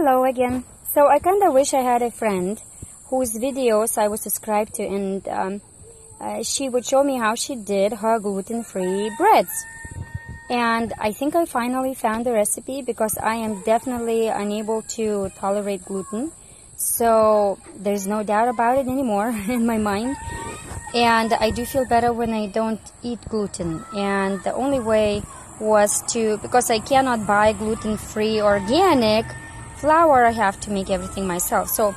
Hello again. So I kind of wish I had a friend whose videos I was subscribed to, and she would show me how she did her gluten-free breads. And I think I finally found the recipe, because I am definitely unable to tolerate gluten. So there's no doubt about it anymore in my mind. And I do feel better when I don't eat gluten. And the only way was because I cannot buy gluten-free organic flour, I have to make everything myself. So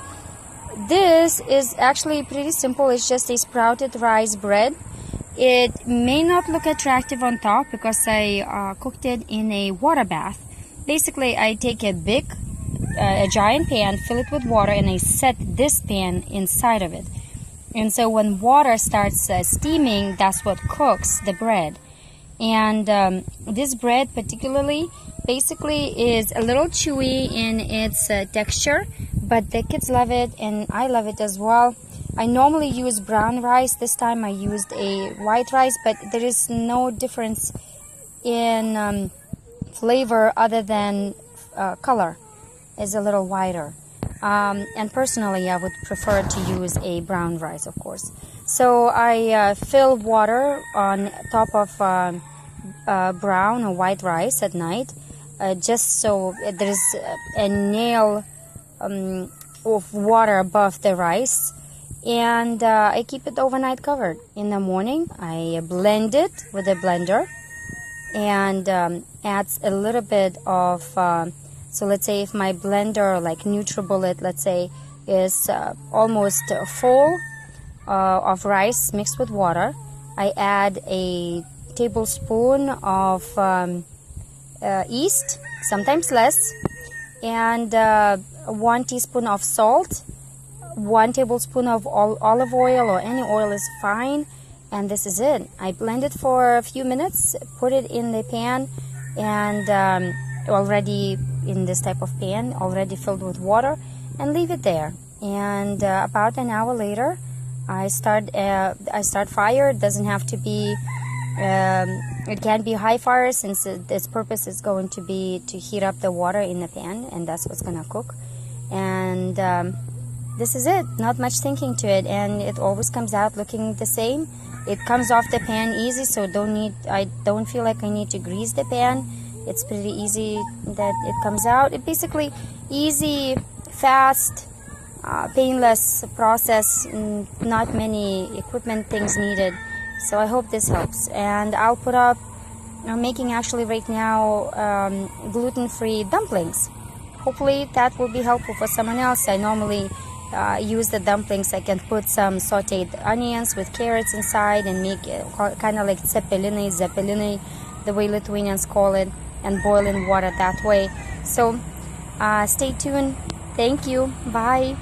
this is actually pretty simple. It's just a sprouted rice bread. It may not look attractive on top because I cooked it in a water bath. Basically, I take a giant pan, fill it with water, and I set this pan inside of it. And so when water starts steaming, that's what cooks the bread. And this bread particularly basically is a little chewy in its texture, but the kids love it and I love it as well. I normally use brown rice. This time I used a white rice, but there is no difference in flavor other than color is a little whiter. And personally, I would prefer to use a brown rice, of course. So I fill water on top of brown or white rice at night, just so there's a nail of water above the rice. And I keep it overnight covered. In the morning, I blend it with a blender and adds a little bit of, so let's say if my blender, like NutriBullet, let's say, is almost full of rice mixed with water, I add a tablespoon of yeast, sometimes less, and 1 teaspoon of salt, 1 tablespoon of olive oil, or any oil is fine, and this is it. I blend it for a few minutes, put it in the pan, and already in this type of pan, already filled with water, and leave it there. And about an hour later, I start fire. It doesn't have to be. It can be high fire, since its purpose is going to be to heat up the water in the pan, and that's what's gonna cook. And this is it. Not much thinking to it, and it always comes out looking the same. It comes off the pan easy, so I don't feel like I need to grease the pan. It's pretty easy that it comes out. It basically easy, fast, painless process. Not many equipment things needed. So I hope this helps. And I'll put up, I'm making actually right now gluten-free dumplings. Hopefully that will be helpful for someone else. I normally use the dumplings. I can put some sauteed onions with carrots inside and make it kind of like zeppelini, the way Lithuanians call it, and boil in water that way. So stay tuned. Thank you. Bye.